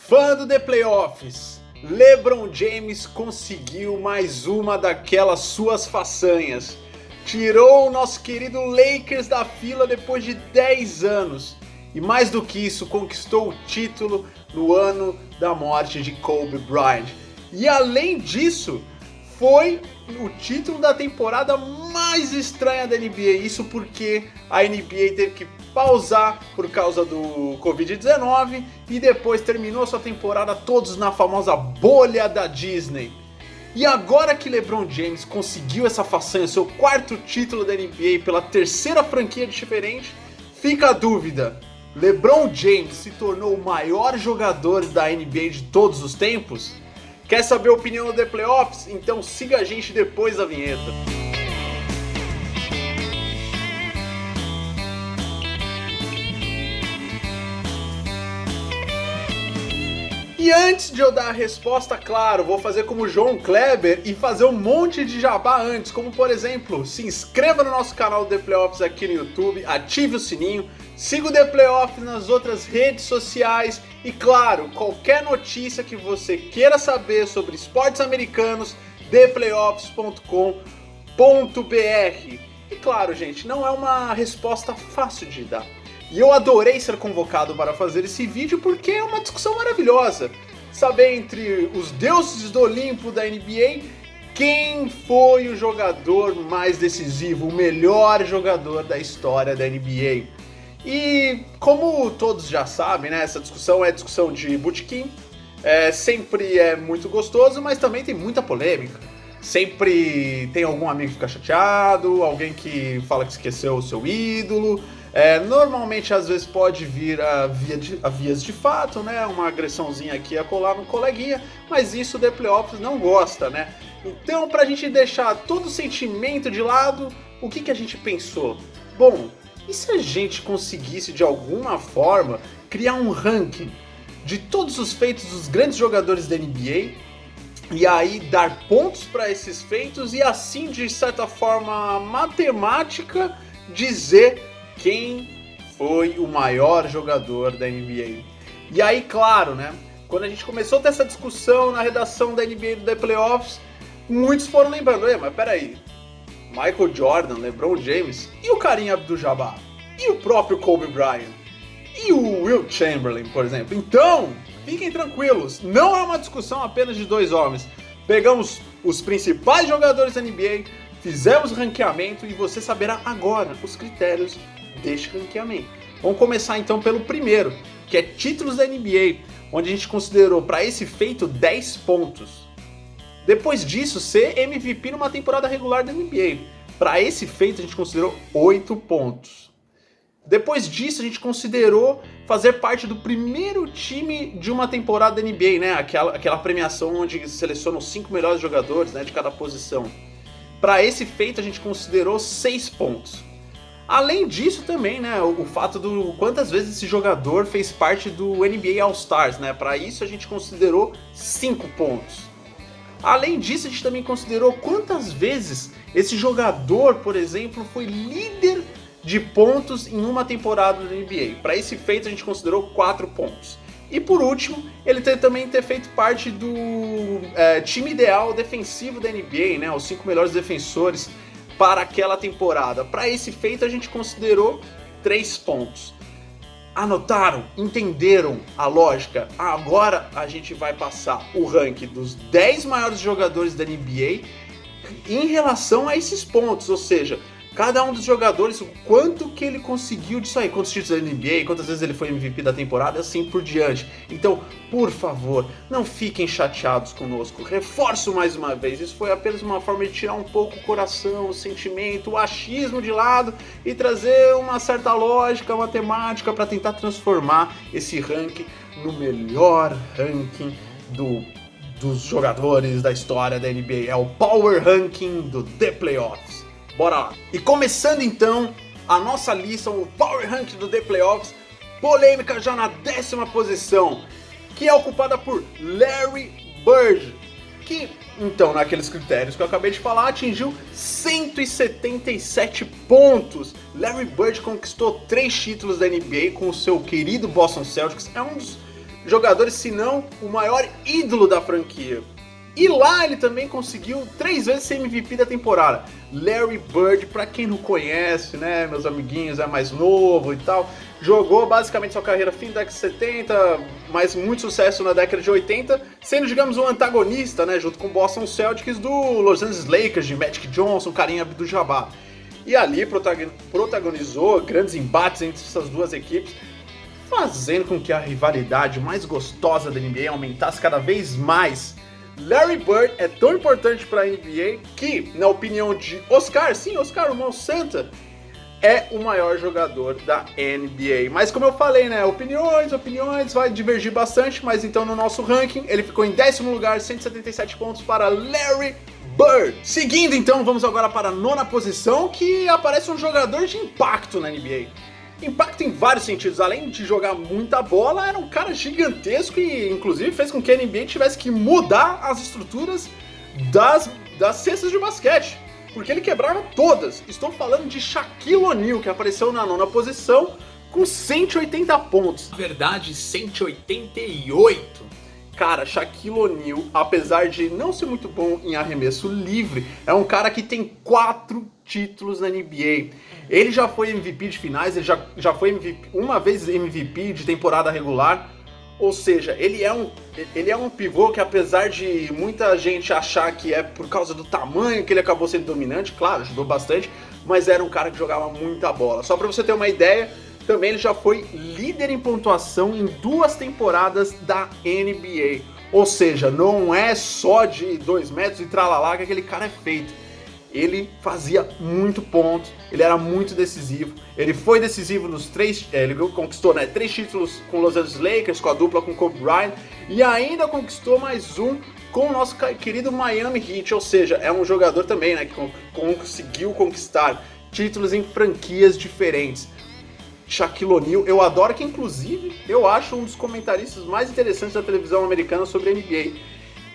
Fã do The Playoffs, LeBron James conseguiu mais uma daquelas suas façanhas. Tirou o nosso querido Lakers da fila depois de 10 anos. E mais do que isso, conquistou o título no ano da morte de Kobe Bryant. E além disso, foi o título da temporada mais estranha da NBA. Isso porque a NBA teve que pausar por causa do Covid-19 e depois terminou sua temporada todos na famosa bolha da Disney. E agora que LeBron James conseguiu essa façanha, seu quarto título da NBA pela terceira franquia diferente, fica a dúvida: LeBron James se tornou o maior jogador da NBA de todos os tempos? Quer saber a opinião do The Playoffs? Então siga a gente depois da vinheta. E antes de eu dar a resposta, claro, vou fazer como o João Kleber e fazer um monte de jabá antes, como por exemplo, se inscreva no nosso canal do The Playoffs aqui no YouTube, ative o sininho, siga o The Playoffs nas outras redes sociais e claro, qualquer notícia que você queira saber sobre esportes americanos, theplayoffs.com.br. E claro, gente, não é uma resposta fácil de dar. E eu adorei ser convocado para fazer esse vídeo porque é uma discussão maravilhosa. Saber entre os deuses do Olimpo da NBA, quem foi o jogador mais decisivo, o melhor jogador da história da NBA. E como todos já sabem, né, essa discussão é discussão de botequim, sempre é muito gostoso, mas também tem muita polêmica. Sempre tem algum amigo que fica chateado, alguém que fala que esqueceu o seu ídolo. Normalmente, às vezes, pode vir a vias de fato, né? Uma agressãozinha aqui a colar no coleguinha, mas isso o The Playoffs não gosta, né? Então, pra gente deixar todo o sentimento de lado, o que a gente pensou? Bom, e se a gente conseguisse, de alguma forma, criar um ranking de todos os feitos dos grandes jogadores da NBA e aí dar pontos para esses feitos e assim, de certa forma matemática, dizer quem foi o maior jogador da NBA. E aí, claro, né? Quando a gente começou a ter essa discussão na redação da NBA do The Playoffs, muitos foram lembrando: mas peraí, Michael Jordan, LeBron James, e o Kareem Abdul-Jabbar? E o próprio Kobe Bryant? E o Wilt Chamberlain, por exemplo? Então, fiquem tranquilos, não é uma discussão apenas de dois homens. Pegamos os principais jogadores da NBA, fizemos o ranqueamento e você saberá agora os critérios deste ranqueamento. Vamos começar então pelo primeiro, que é títulos da NBA, onde a gente considerou para esse feito 10 pontos. Depois disso, ser MVP numa temporada regular da NBA. Para esse feito a gente considerou 8 pontos. Depois disso a gente considerou fazer parte do primeiro time de uma temporada da NBA, né? Aquela premiação onde seleciona os 5 melhores jogadores, né, de cada posição. Para esse feito a gente considerou 6 pontos. Além disso também, né, o fato do quantas vezes esse jogador fez parte do NBA All-Stars, né? Para isso a gente considerou 5 pontos. Além disso a gente também considerou quantas vezes esse jogador, por exemplo, foi líder de pontos em uma temporada da NBA. Para esse feito a gente considerou 4 pontos. E por último, ele também ter feito parte do time ideal defensivo da NBA, né? Os 5 melhores defensores para aquela temporada. Para esse feito a gente considerou 3 pontos. Anotaram? Entenderam a lógica? Agora a gente vai passar o ranking dos 10 maiores jogadores da NBA em relação a esses pontos, ou seja, cada um dos jogadores, o quanto que ele conseguiu disso aí, quantos títulos da NBA, quantas vezes ele foi MVP da temporada, assim por diante. Então, por favor, não fiquem chateados conosco, reforço mais uma vez, isso foi apenas uma forma de tirar um pouco o coração, o sentimento, o achismo de lado e trazer uma certa lógica matemática para tentar transformar esse ranking no melhor ranking dos jogadores da história da NBA. É o Power Ranking do The Playoffs. Bora lá! E começando então a nossa lista, o Power Ranking do The Playoffs, polêmica já na 10ª posição, que é ocupada por Larry Bird, que, então, naqueles critérios que eu acabei de falar, atingiu 177 pontos. Larry Bird conquistou 3 títulos da NBA com o seu querido Boston Celtics, é um dos jogadores, se não o maior ídolo da franquia. E lá ele também conseguiu 3 vezes ser MVP da temporada. Larry Bird, pra quem não conhece, né, meus amiguinhos, é mais novo e tal, jogou basicamente sua carreira fim da década de 70, mas muito sucesso na década de 80, sendo, digamos, um antagonista, né, junto com o Boston Celtics do Los Angeles Lakers, de Magic Johnson, Kareem Abdul-Jabbar. E ali protagonizou grandes embates entre essas duas equipes, fazendo com que a rivalidade mais gostosa da NBA aumentasse cada vez mais. Larry Bird é tão importante para a NBA que, na opinião de Oscar, sim, Oscar Santa, é o maior jogador da NBA. Mas como eu falei, né, opiniões, vai divergir bastante, mas então no nosso ranking ele ficou em 10º lugar, 177 pontos para Larry Bird. Seguindo então, vamos agora para a 9ª posição, que aparece um jogador de impacto na NBA. Impacto em vários sentidos, além de jogar muita bola, era um cara gigantesco e inclusive fez com que a NBA tivesse que mudar as estruturas das cestas de basquete, porque ele quebrava todas. Estou falando de Shaquille O'Neal, que apareceu na 9ª posição com 180 pontos. Na verdade, 188. Cara, Shaquille O'Neal, apesar de não ser muito bom em arremesso livre, é um cara que tem 4 títulos na NBA. Ele já foi MVP de finais, ele já foi MVP, uma vez MVP de temporada regular. Ou seja, ele é um pivô que, apesar de muita gente achar que é por causa do tamanho que ele acabou sendo dominante, claro, ajudou bastante, mas era um cara que jogava muita bola. Só pra você ter uma ideia, também ele já foi líder em pontuação em 2 temporadas da NBA. Ou seja, não é só de 2 metros e tralalá que aquele cara é feito. Ele fazia muito ponto, ele era muito decisivo, ele foi decisivo nos 3, ele conquistou 3 títulos com os Los Angeles Lakers, com a dupla com Kobe Bryant, e ainda conquistou mais um com o nosso querido Miami Heat, ou seja, é um jogador também, né, que conseguiu conquistar títulos em franquias diferentes. Shaquille O'Neal, eu adoro, que inclusive eu acho um dos comentaristas mais interessantes da televisão americana sobre a NBA.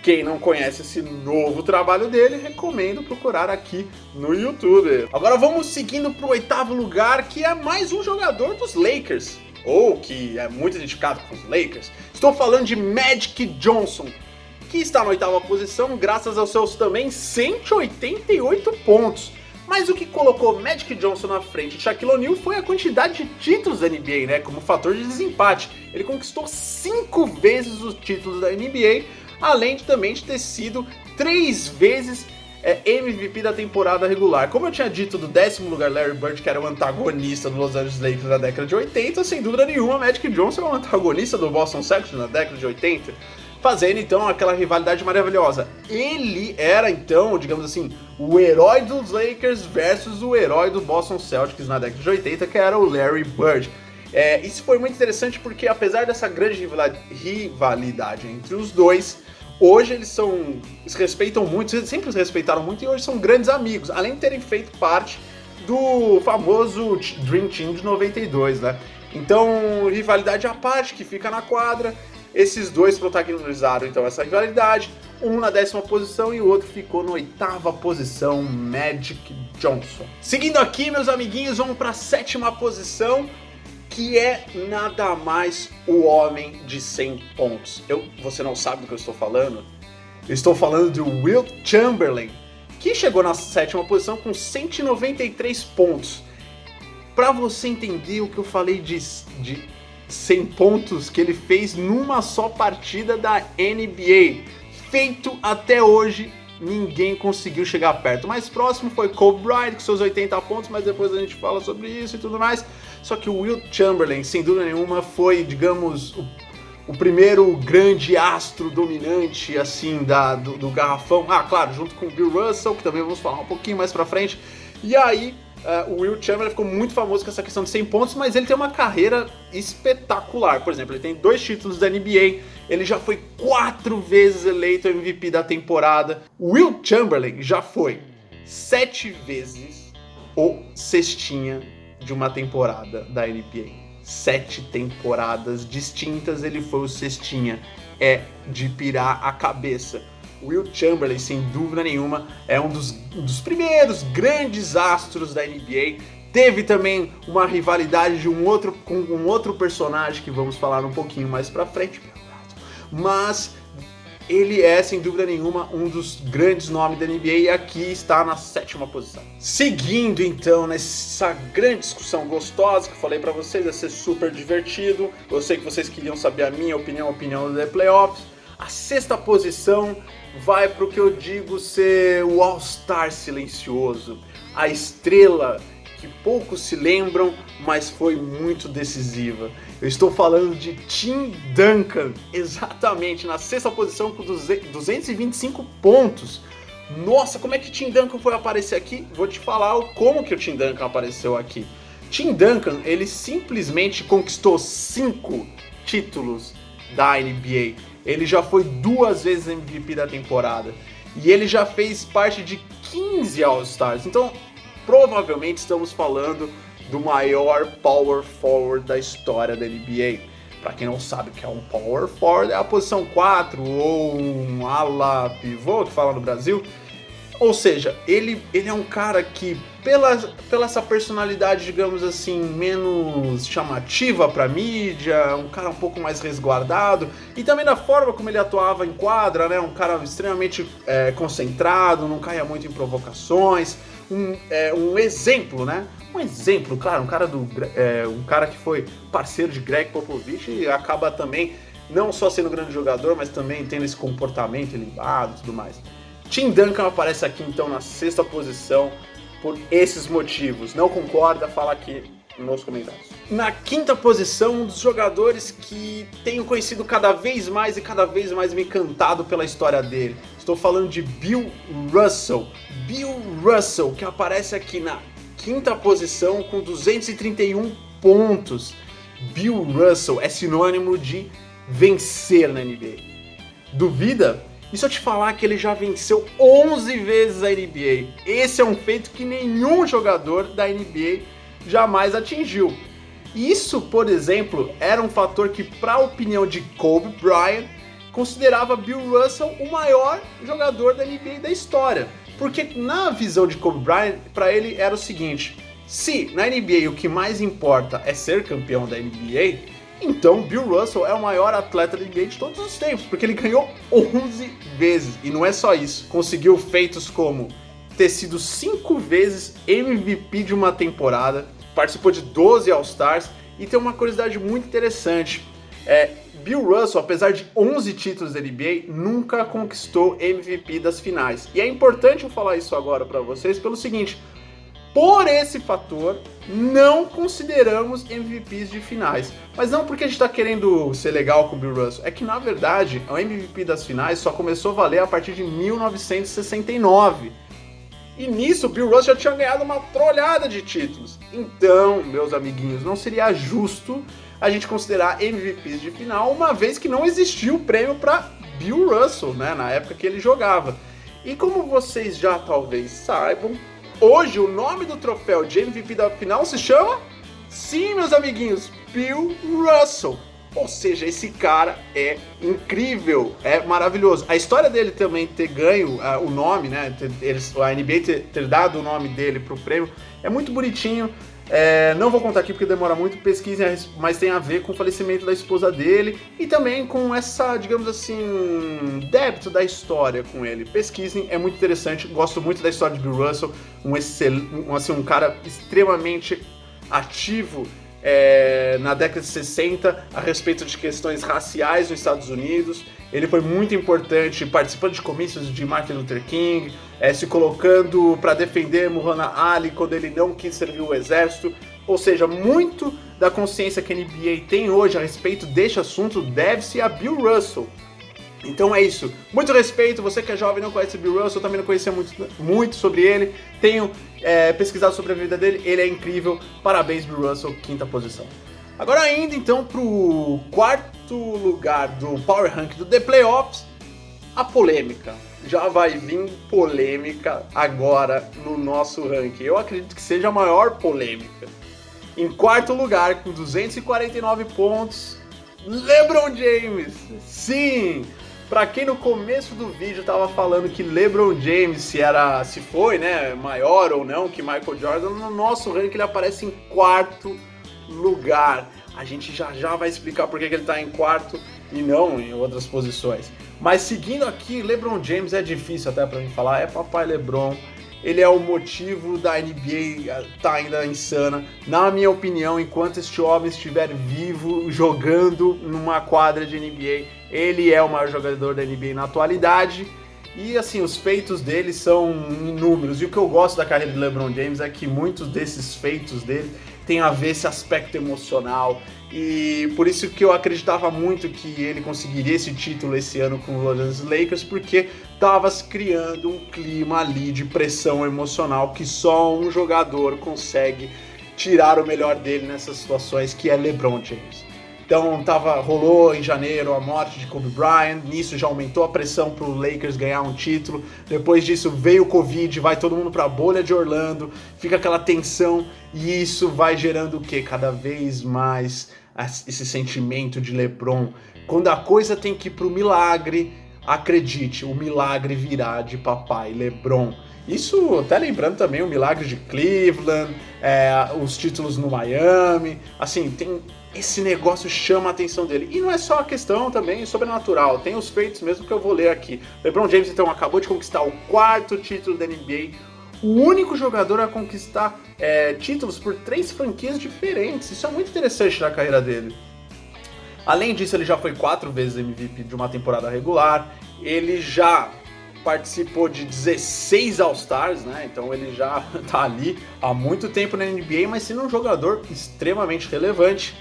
Quem não conhece esse novo trabalho dele, recomendo procurar aqui no YouTube. Agora vamos seguindo para o 8º lugar, que é mais um jogador dos Lakers, ou que é muito identificado com os Lakers. Estou falando de Magic Johnson, que está na 8ª posição graças aos seus também 188 pontos. Mas o que colocou Magic Johnson na frente de Shaquille O'Neal foi a quantidade de títulos da NBA, né, como fator de desempate. Ele conquistou 5 vezes os títulos da NBA, além de também ter sido 3 vezes MVP da temporada regular. Como eu tinha dito, do 10º lugar Larry Bird, que era o antagonista do Los Angeles Lakers na década de 80, sem dúvida nenhuma, Magic Johnson é o antagonista do Boston Celtics na década de 80, fazendo então aquela rivalidade maravilhosa. Ele era então, digamos assim, o herói dos Lakers versus o herói do Boston Celtics na década de 80, que era o Larry Bird. Isso foi muito interessante porque, apesar dessa grande rivalidade entre os dois, hoje eles se respeitam muito, sempre se respeitaram muito, e hoje são grandes amigos, além de terem feito parte do famoso Dream Team de 92, né? Então, rivalidade à parte, que fica na quadra, esses dois protagonizaram então essa rivalidade, um na 10ª posição e o outro ficou na 8ª posição, Magic Johnson. Seguindo aqui, meus amiguinhos, vamos para a 7ª posição, que é nada mais o homem de 100 pontos. Você não sabe do que eu estou falando? Eu estou falando de Wilt Chamberlain, que chegou na 7ª posição com 193 pontos. Para você entender o que eu falei de 100 pontos que ele fez numa só partida da NBA, feito até hoje, ninguém conseguiu chegar perto. O mais próximo foi Kobe Bryant com seus 80 pontos, mas depois a gente fala sobre isso e tudo mais. Só que o Wilt Chamberlain, sem dúvida nenhuma, foi, digamos, o primeiro grande astro dominante, assim, do garrafão. Ah, claro, junto com o Bill Russell, que também vamos falar um pouquinho mais pra frente. E aí, o Wilt Chamberlain ficou muito famoso com essa questão de 100 pontos, mas ele tem uma carreira espetacular. Por exemplo, ele tem 2 títulos da NBA, ele já foi 4 vezes eleito MVP da temporada. O Wilt Chamberlain já foi 7 vezes o cestinha de uma temporada da NBA. 7 temporadas distintas ele foi o cestinha. É de pirar a cabeça. O Wilt Chamberlain, sem dúvida nenhuma, é um dos primeiros grandes astros da NBA. Teve também uma rivalidade com um outro personagem que vamos falar um pouquinho mais pra frente. mas ele é, sem dúvida nenhuma, um dos grandes nomes da NBA e aqui está na 7ª posição. Seguindo, então, nessa grande discussão gostosa que eu falei pra vocês, vai ser super divertido. Eu sei que vocês queriam saber a minha opinião, a opinião do The Playoffs. A 6ª posição vai pro que eu digo ser o All-Star silencioso. A estrela que poucos se lembram, mas foi muito decisiva. Eu estou falando de Tim Duncan, exatamente, na 6ª posição com 225 pontos. Nossa, como é que Tim Duncan foi aparecer aqui? Vou te falar como que o Tim Duncan apareceu aqui. Tim Duncan, ele simplesmente conquistou 5 títulos da NBA. Ele já foi 2 vezes MVP da temporada. E ele já fez parte de 15 All-Stars. Então, provavelmente estamos falando do maior power forward da história da NBA. Para quem não sabe o que é um power forward, é a posição 4 ou um ala pivô, que fala no Brasil. Ou seja, ele é um cara que, pela essa personalidade, digamos assim, menos chamativa pra mídia, um cara um pouco mais resguardado, e também da forma como ele atuava em quadra, né? Um cara extremamente concentrado, não caia muito em provocações, um exemplo, né? Um exemplo, claro, um cara que foi parceiro de Greg Popovich e acaba também não só sendo um grande jogador, mas também tendo esse comportamento elevado e tudo mais. Tim Duncan aparece aqui então na 6ª posição por esses motivos. Não concorda? Fala aqui nos comentários. Na 5ª posição, um dos jogadores que tenho conhecido cada vez mais e cada vez mais me encantado pela história dele. Estou falando de Bill Russell. Bill Russell, que aparece aqui na 5ª posição com 231 pontos. Bill Russell é sinônimo de vencer na NBA. Duvida? E se eu te falar que ele já venceu 11 vezes a NBA? Esse é um feito que nenhum jogador da NBA jamais atingiu. Isso, por exemplo, era um fator que, para a opinião de Kobe Bryant, considerava Bill Russell o maior jogador da NBA da história. Porque na visão de Kobe Bryant, para ele era o seguinte: se na NBA o que mais importa é ser campeão da NBA, então Bill Russell é o maior atleta da NBA de todos os tempos, porque ele ganhou 11 vezes. E não é só isso, conseguiu feitos como ter sido 5 vezes MVP de uma temporada, participou de 12 All-Stars, e tem uma curiosidade muito interessante. Bill Russell, apesar de 11 títulos da NBA, nunca conquistou MVP das finais. E é importante eu falar isso agora para vocês pelo seguinte: por esse fator, não consideramos MVPs de finais. Mas não porque a gente está querendo ser legal com o Bill Russell. É que, na verdade, o MVP das finais só começou a valer a partir de 1969. E nisso, o Bill Russell já tinha ganhado uma trolhada de títulos. Então, meus amiguinhos, não seria justo a gente considerar MVPs de final, uma vez que não existia o prêmio para Bill Russell, né, na época que ele jogava. E como vocês já talvez saibam, hoje o nome do troféu de MVP da final se chama, sim, meus amiguinhos, Bill Russell. Ou seja, esse cara é incrível, é maravilhoso. A história dele também ter ganho o nome, né, a NBA ter dado o nome dele pro prêmio, é muito bonitinho. Não vou contar aqui porque demora muito, pesquisem, mas tem a ver com o falecimento da esposa dele e também com essa, digamos assim, débito da história com ele. Pesquisem, é muito interessante, gosto muito da história de Bill Russell, um cara extremamente ativo na década de 60 a respeito de questões raciais nos Estados Unidos. Ele foi muito importante participando de comícios de Martin Luther King, se colocando para defender Muhammad Ali quando ele não quis servir o exército. Ou seja, muito da consciência que a NBA tem hoje a respeito deste assunto deve-se a Bill Russell. Então é isso. Muito respeito. Você que é jovem e não conhece Bill Russell, também não conhecia muito sobre ele. Tenho pesquisado sobre a vida dele. Ele é incrível. Parabéns, Bill Russell, 5ª posição. Agora indo então pro 4º lugar do Power Rank do The Playoffs, a polêmica. Já vai vir polêmica agora no nosso ranking. Eu acredito que seja a maior polêmica. Em 4º lugar, com 249 pontos, LeBron James. Sim! Pra quem no começo do vídeo tava falando que LeBron James, se foi, né, maior ou não que Michael Jordan, no nosso ranking ele aparece em 4º lugar. A gente já vai explicar por que ele tá em 4º. e não em outras posições. Mas seguindo aqui, LeBron James é difícil até pra mim falar, é papai LeBron. Ele é o motivo da NBA tá ainda insana. Na minha opinião, enquanto este homem estiver vivo, jogando numa quadra de NBA, ele é o maior jogador da NBA na atualidade. E assim, os feitos dele são inúmeros. E o que eu gosto da carreira de LeBron James é que muitos desses feitos dele tem a ver esse aspecto emocional, e por isso que eu acreditava muito que ele conseguiria esse título esse ano com os Los Angeles Lakers, porque estava se criando um clima ali de pressão emocional que só um jogador consegue tirar o melhor dele nessas situações, que é LeBron James. Então rolou em janeiro a morte de Kobe Bryant, nisso já aumentou a pressão para o Lakers ganhar um título, depois disso veio o Covid, vai todo mundo para a bolha de Orlando, fica aquela tensão e isso vai gerando o quê? Cada vez mais esse sentimento de LeBron. Quando a coisa tem que ir pro milagre, acredite, o milagre virá de papai LeBron. Isso até lembrando também o milagre de Cleveland, os títulos no Miami, assim, esse negócio chama a atenção dele. E não é só a questão também sobrenatural, tem os feitos mesmo que eu vou ler aqui. LeBron James então acabou de conquistar o 4º título da NBA, o único jogador a conquistar títulos por 3 franquias diferentes. Isso é muito interessante na carreira dele. Além disso, ele já foi 4 vezes MVP de uma temporada regular, ele já participou de 16 All-Stars, né? Então ele já tá ali há muito tempo na NBA, mas sendo um jogador extremamente relevante.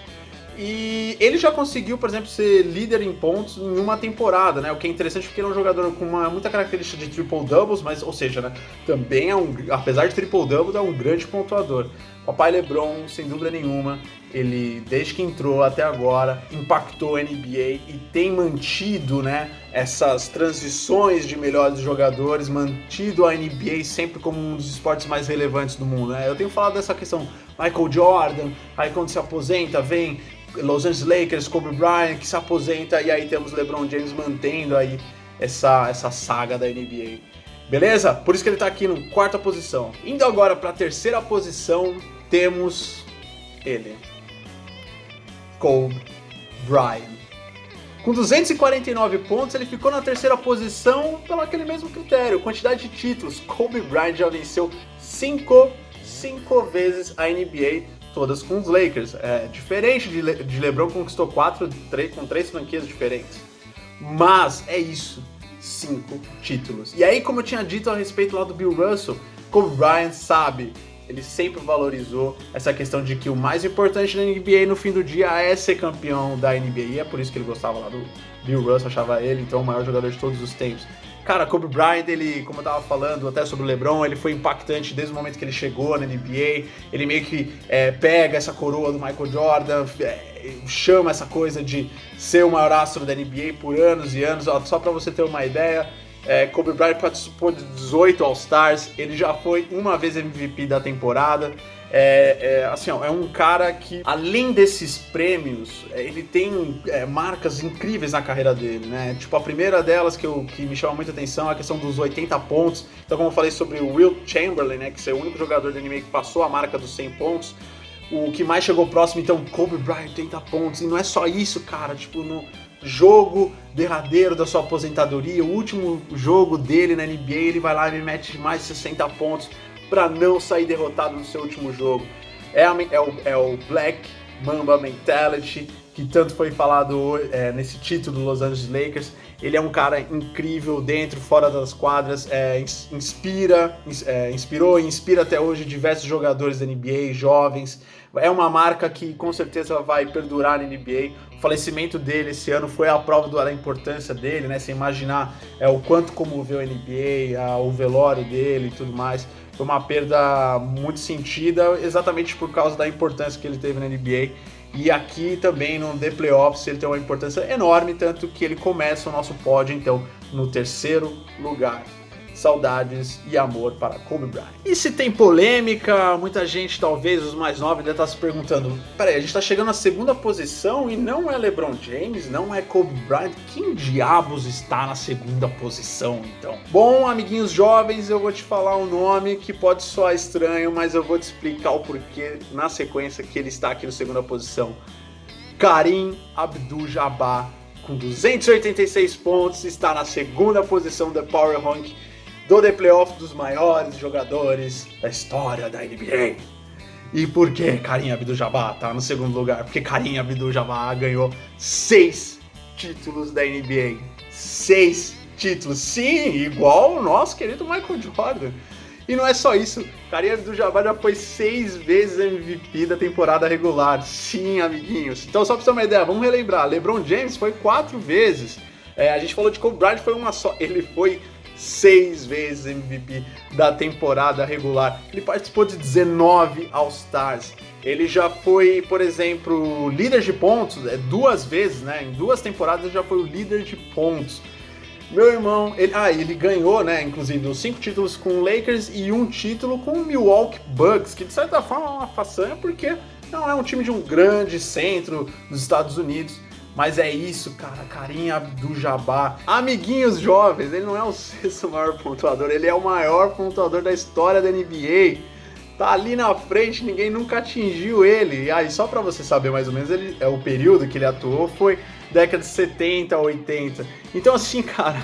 E ele já conseguiu, por exemplo, ser líder em pontos em uma temporada, né? O que é interessante porque ele é um jogador com muita característica de triple-doubles, mas, ou seja, né, também apesar de triple-doubles, é um grande pontuador. Papai LeBron, sem dúvida nenhuma, ele, desde que entrou até agora, impactou a NBA e tem mantido, né, essas transições de melhores jogadores, mantido a NBA sempre como um dos esportes mais relevantes do mundo, né? Eu tenho falado dessa questão, Michael Jordan, aí quando se aposenta, vem Los Angeles Lakers, Kobe Bryant, que se aposenta, e aí temos LeBron James mantendo aí essa saga da NBA. Beleza? Por isso que ele tá aqui na 4ª posição. Indo agora para a 3ª posição, temos ele, Kobe Bryant. Com 249 pontos, ele ficou na 3ª posição pelo aquele mesmo critério, quantidade de títulos. Kobe Bryant já venceu 5 vezes a NBA, todas com os Lakers. Diferente de LeBron, conquistou 4 com 3 franquias diferentes. Mas é isso, 5 títulos. E aí, como eu tinha dito a respeito lá do Bill Russell, Kobe Bryant sabe, ele sempre valorizou essa questão de que o mais importante da NBA no fim do dia é ser campeão da NBA. E é por isso que ele gostava lá do Bill Russell, achava ele então o maior jogador de todos os tempos. Cara, Kobe Bryant, ele, como eu tava falando até sobre o LeBron, ele foi impactante desde o momento que ele chegou na NBA. Ele meio que pega essa coroa do Michael Jordan, chama essa coisa de ser o maior astro da NBA por anos e anos. Só pra você ter uma ideia, Kobe Bryant participou de 18 All-Stars, ele já foi uma vez MVP da temporada. Assim, é um cara que, além desses prêmios, ele tem marcas incríveis na carreira dele, né? Tipo, a primeira delas que me chama muita atenção é a questão dos 80 pontos. Então, como eu falei sobre o Wilt Chamberlain, né, que é o único jogador da NBA que passou a marca dos 100 pontos, o que mais chegou próximo, então, Kobe Bryant, 80 pontos. E não é só isso, cara, tipo, no jogo derradeiro da sua aposentadoria, o último jogo dele na NBA, ele vai lá e mete mais de 60 pontos para não sair derrotado no seu último jogo. É o Black Mamba Mentality, que tanto foi falado nesse título do Los Angeles Lakers. Ele é um cara incrível dentro e fora das quadras, inspirou e inspira até hoje diversos jogadores da NBA, jovens. É uma marca que com certeza vai perdurar na NBA. O falecimento dele esse ano foi a prova da importância dele, né? Você imaginar o quanto comoveu a NBA, o velório dele e tudo mais. Foi uma perda muito sentida, exatamente por causa da importância que ele teve na NBA. E aqui também no The Playoffs ele tem uma importância enorme, tanto que ele começa o nosso pódio, então, no 3º lugar. Saudades e amor para Kobe Bryant. E se tem polêmica, muita gente, talvez os mais novos, deve estar se perguntando: peraí, a gente está chegando na 2ª posição e não é LeBron James, não é Kobe Bryant, quem diabos está na 2ª posição então? Bom, amiguinhos jovens, eu vou te falar um nome que pode soar estranho, mas eu vou te explicar o porquê na sequência que ele está aqui na 2ª posição. Kareem Abdul-Jabbar com 286 pontos, está na segunda posição do Power Rank do The Playoff dos maiores jogadores da história da NBA. E por que Kareem Abdul-Jabbar tá no segundo lugar? Porque Kareem Abdul-Jabbar ganhou 6 títulos da NBA. 6 títulos, sim, igual o nosso querido Michael Jordan. E não é só isso, Kareem Abdul-Jabbar já foi 6 vezes MVP da temporada regular. Sim, amiguinhos. Então, só pra você ter uma ideia, vamos relembrar. LeBron James foi 4 vezes. A gente falou de Kobe Bryant, foi uma só. Ele foi 6 vezes MVP da temporada regular. Ele participou de 19 All-Stars. Ele já foi, por exemplo, líder de pontos 2 vezes, né? Em 2 temporadas ele já foi o líder de pontos. Meu irmão, ele ganhou, né, inclusive, os 5 títulos com o Lakers e 1 título com o Milwaukee Bucks, que de certa forma é uma façanha porque não é um time de um grande centro dos Estados Unidos, mas é isso, cara, Kareem Abdul-Jabbar. Amiguinhos jovens, ele não é o 6º maior pontuador, ele é o maior pontuador da história da NBA. Tá ali na frente, ninguém nunca atingiu ele. E aí, só pra você saber mais ou menos, o período que ele atuou foi década de 70 a 80. Então assim, cara,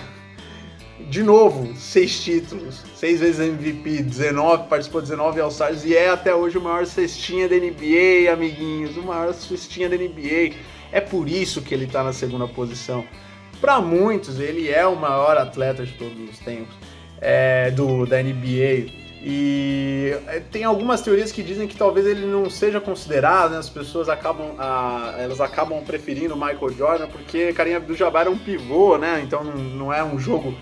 de novo, 6 títulos, 6 vezes MVP, 19, participou de 19 All-Stars e é até hoje o maior cestinha da NBA, amiguinhos, o maior cestinha da NBA. É por isso que ele tá na segunda posição. Para muitos, ele é o maior atleta de todos os tempos da NBA. E tem algumas teorias que dizem que talvez ele não seja considerado, né? As pessoas acabam preferindo o Michael Jordan porque Kareem Abdul-Jabbar era um pivô, né? Então não é um jogo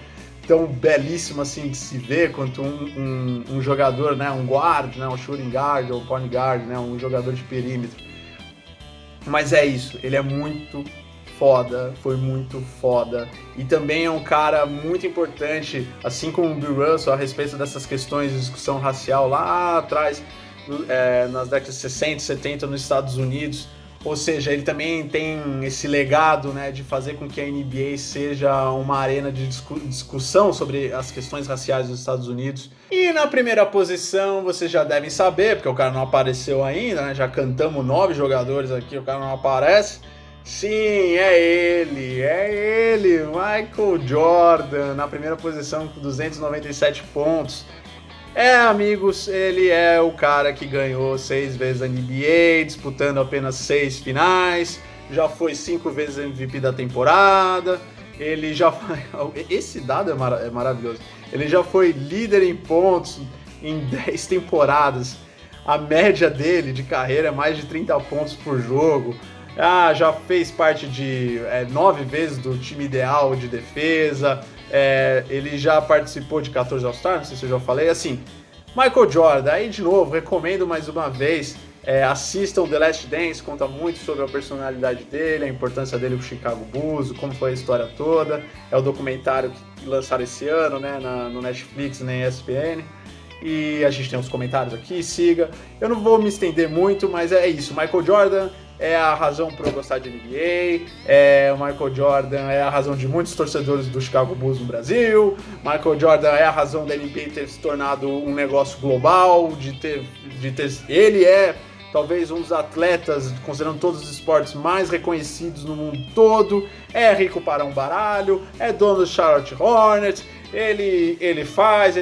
tão belíssimo assim de se ver quanto um jogador, né? Um guard, né? Um shooting guard ou point guard, né? Um jogador de perímetro. Mas é isso, ele é muito foda, foi muito foda. E também é um cara muito importante, assim como o Bill Russell, a respeito dessas questões de discussão racial lá atrás, nas décadas de 60, 70 nos Estados Unidos. Ou seja, ele também tem esse legado, né, de fazer com que a NBA seja uma arena de discussão sobre as questões raciais dos Estados Unidos. E na primeira posição, vocês já devem saber, porque o cara não apareceu ainda, né, já cantamos 9 jogadores aqui, o cara não aparece. Sim, é ele, Michael Jordan, na primeira posição com 297 pontos. Amigos, ele é o cara que ganhou 6 vezes a NBA, disputando apenas 6 finais, já foi 5 vezes MVP da temporada, ele já foi... Esse dado é maravilhoso. Ele já foi líder em pontos em 10 temporadas, a média dele de carreira é mais de 30 pontos por jogo. Já fez parte de 9 vezes do time ideal de defesa, ele já participou de 14 All-Stars, não sei se eu já falei, assim, Michael Jordan, aí de novo, recomendo mais uma vez, assistam The Last Dance, conta muito sobre a personalidade dele, a importância dele pro Chicago Bulls, como foi a história toda, é o documentário que lançaram esse ano, né, no Netflix, na ESPN, e a gente tem uns comentários aqui, siga, eu não vou me estender muito, mas é isso, Michael Jordan é a razão para eu gostar de NBA, o Michael Jordan é a razão de muitos torcedores do Chicago Bulls no Brasil, Michael Jordan é a razão da NBA ter se tornado um negócio global, ele é talvez um dos atletas, considerando todos os esportes, mais reconhecidos no mundo todo, é rico para um baralho, é dono do Charlotte Hornets, ele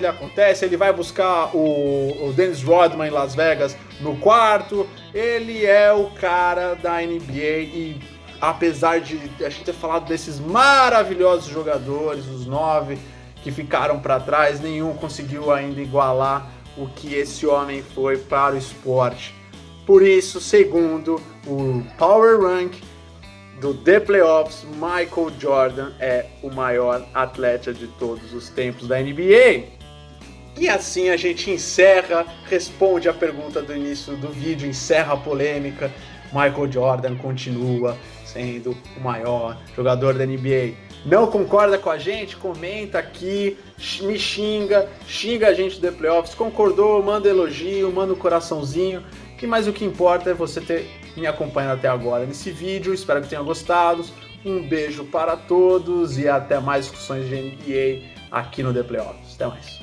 acontece, ele vai buscar o Dennis Rodman em Las Vegas no quarto, ele é o cara da NBA e apesar de a gente ter falado desses maravilhosos jogadores, os 9 que ficaram para trás, nenhum conseguiu ainda igualar o que esse homem foi para o esporte. Por isso, segundo o Power Rank do The Playoffs, Michael Jordan é o maior atleta de todos os tempos da NBA. E assim a gente encerra, responde a pergunta do início do vídeo, encerra a polêmica. Michael Jordan continua sendo o maior jogador da NBA. Não concorda com a gente? Comenta aqui, me xinga a gente do The Playoffs. Concordou? Manda elogio, manda um coraçãozinho. Mas o que importa é você ter me acompanhado até agora nesse vídeo. Espero que tenham gostado. Um beijo para todos e até mais discussões de NBA aqui no The Playoffs. Até mais.